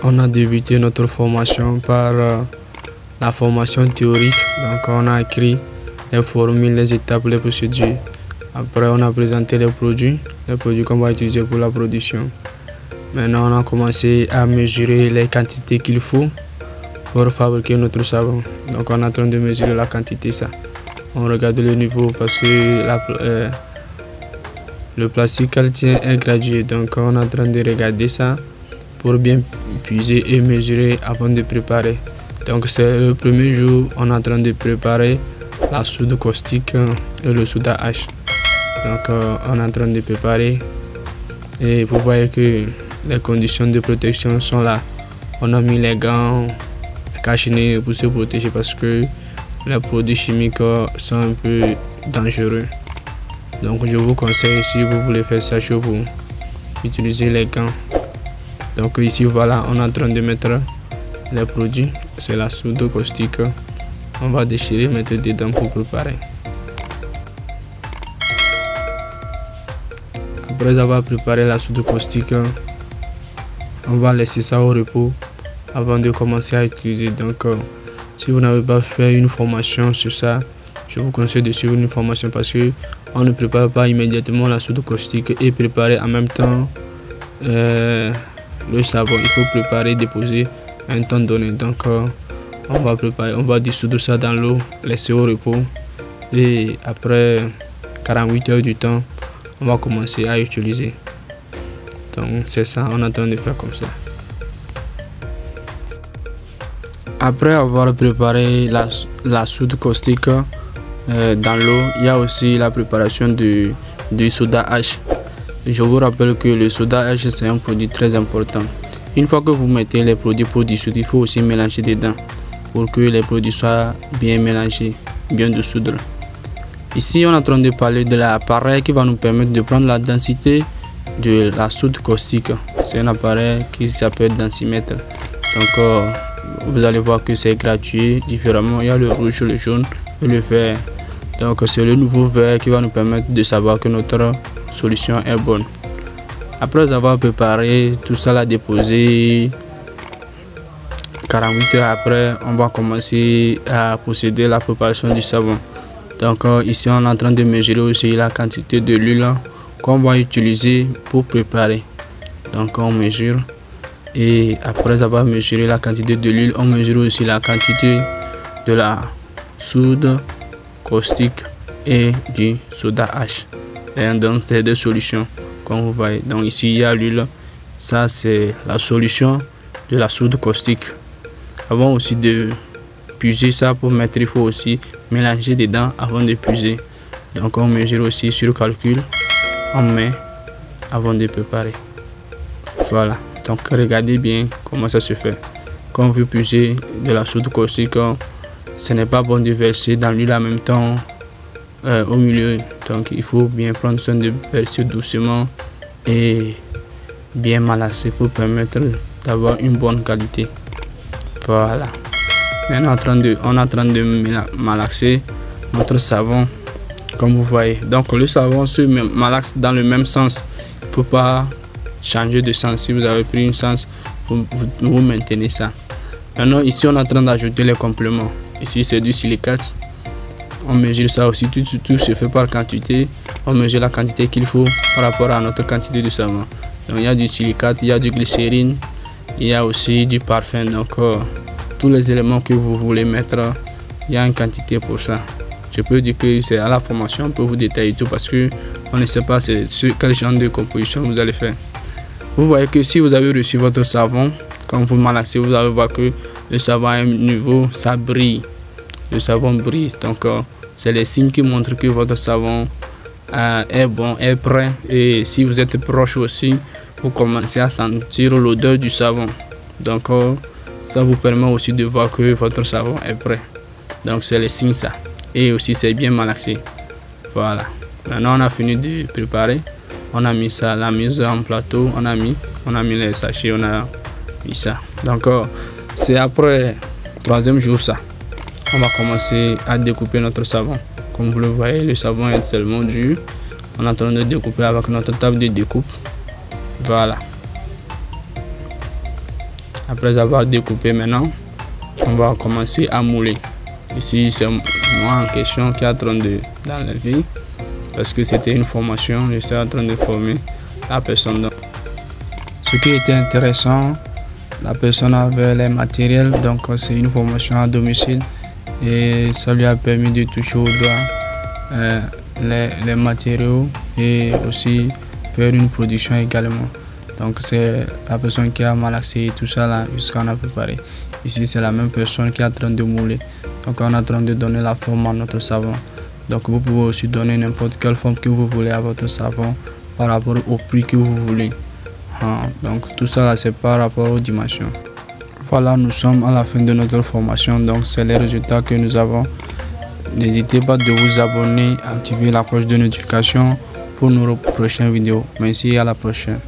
On a débuté notre formation par la formation théorique. Donc on a écrit les formules, les étapes, les procédures. Après on a présenté les produits qu'on va utiliser pour la production. Maintenant on a commencé à mesurer les quantités qu'il faut pour fabriquer notre savon. Donc on est en train de mesurer la quantité ça. On regarde le niveau parce que le plastique calcien est gradué. Donc on est en train de regarder ça pour bien puiser et mesurer avant de préparer. Donc c'est le premier jour, on est en train de préparer la soude caustique et le soda H. Donc on est en train de préparer et vous voyez que les conditions de protection sont là. On a mis les gants, cache-nez pour se protéger parce que les produits chimiques sont un peu dangereux. Donc je vous conseille, si vous voulez faire ça chez vous, utilisez les gants. Donc ici voilà, on est en train de mettre les produits, c'est la soude caustique. On va déchirer, mettre dedans pour préparer. Après avoir préparé la soude caustique, on va laisser ça au repos avant de commencer à utiliser. Donc si vous n'avez pas fait une formation sur ça, je vous conseille de suivre une formation parce que on ne prépare pas immédiatement la soude caustique et préparer en même temps le savon. Il faut préparer, déposer un temps donné. Donc on va préparer, on va dissoudre ça dans l'eau, laisser au repos et après 48 heures du temps, on va commencer à utiliser. Donc c'est ça, on est en train de faire comme ça. Après avoir préparé la soude caustique dans l'eau, il y a aussi la préparation du soda H. Je vous rappelle que le soda H c'est un produit très important. Une fois que vous mettez les produits pour dissoudre, il faut aussi mélanger dedans pour que les produits soient bien mélangés, bien dissoudre. Ici on est en train de parler de l'appareil qui va nous permettre de prendre la densité de la soude caustique. C'est un appareil qui s'appelle densimètre. Donc vous allez voir que c'est gratuit différemment. Il y a le rouge, le jaune et le vert. Donc c'est le nouveau vert qui va nous permettre de savoir que notre solution est bonne. Après avoir préparé tout ça, la déposer 48 heures après, on va commencer à procéder à la préparation du savon. Donc ici on est en train de mesurer aussi la quantité de l'huile qu'on va utiliser pour préparer. Donc on mesure et après avoir mesuré la quantité de l'huile, on mesure aussi la quantité de la soude caustique et du soda H. Et donc c'est deux solutions comme vous voyez. Donc ici il y a l'huile, ça c'est la solution de la soude caustique. Avant aussi de puiser ça pour mettre, il faut aussi mélanger dedans avant de puiser. Donc on mesure aussi sur le calcul, on met avant de préparer. Voilà, donc regardez bien comment ça se fait. Quand vous puisez de la soude caustique, ce n'est pas bon de verser dans l'huile en même temps au milieu. Donc il faut bien prendre soin de verser doucement et bien malasser pour permettre d'avoir une bonne qualité. Voilà. Maintenant on est en train de malaxer notre savon comme vous voyez. Donc le savon se malaxe dans le même sens. Il ne faut pas changer de sens. Si vous avez pris une sens, vous maintenez ça. Maintenant ici on est en train d'ajouter les compléments. Ici c'est du silicate. On mesure ça aussi, tout se fait par quantité. On mesure la quantité qu'il faut par rapport à notre quantité de savon. Donc il y a du silicate, il y a du glycérine, il y a aussi du parfum. Donc tous les éléments que vous voulez mettre, il y a une quantité pour ça. Je peux dire que c'est à la formation, on peut vous détailler tout parce que on ne sait pas quel genre de composition vous allez faire. Vous voyez que si vous avez reçu votre savon, quand vous malaxez, vous allez voir que le savon à un niveau, ça brille. Le savon brille. Donc c'est les signes qui montrent que votre savon est bon, est prêt. Et si vous êtes proche aussi, vous commencez à sentir l'odeur du savon. Donc ça vous permet aussi de voir que votre savon est prêt. Donc c'est les signes ça. Et aussi c'est bien malaxé. Voilà. Maintenant on a fini de préparer. On a mis ça, la mise en plateau. On a mis les sachets. On a mis ça. Donc c'est après troisième jour ça. On va commencer à découper notre savon. Comme vous le voyez, le savon est tellement dur. On est en train de découper avec notre table de découpe. Voilà. Après avoir découpé, maintenant on va commencer à mouler. Ici c'est moi en question qui est en train d'enlever, parce que c'était une formation, je suis en train de former la personne. Ce qui était intéressant, la personne avait les matériels, donc c'est une formation à domicile et ça lui a permis de toucher au doigt les matériaux et aussi faire une production également. Donc c'est la personne qui a malaxé tout ça là jusqu'à on a préparé. Ici c'est la même personne qui est en train de mouler. Donc on est en train de donner la forme à notre savon. Donc vous pouvez aussi donner n'importe quelle forme que vous voulez à votre savon par rapport au prix que vous voulez. Donc tout ça là c'est par rapport aux dimensions. Voilà, nous sommes à la fin de notre formation, donc c'est les résultats que nous avons. N'hésitez pas de vous abonner, activer la cloche de notification pour nos prochaines vidéos. Merci et à la prochaine.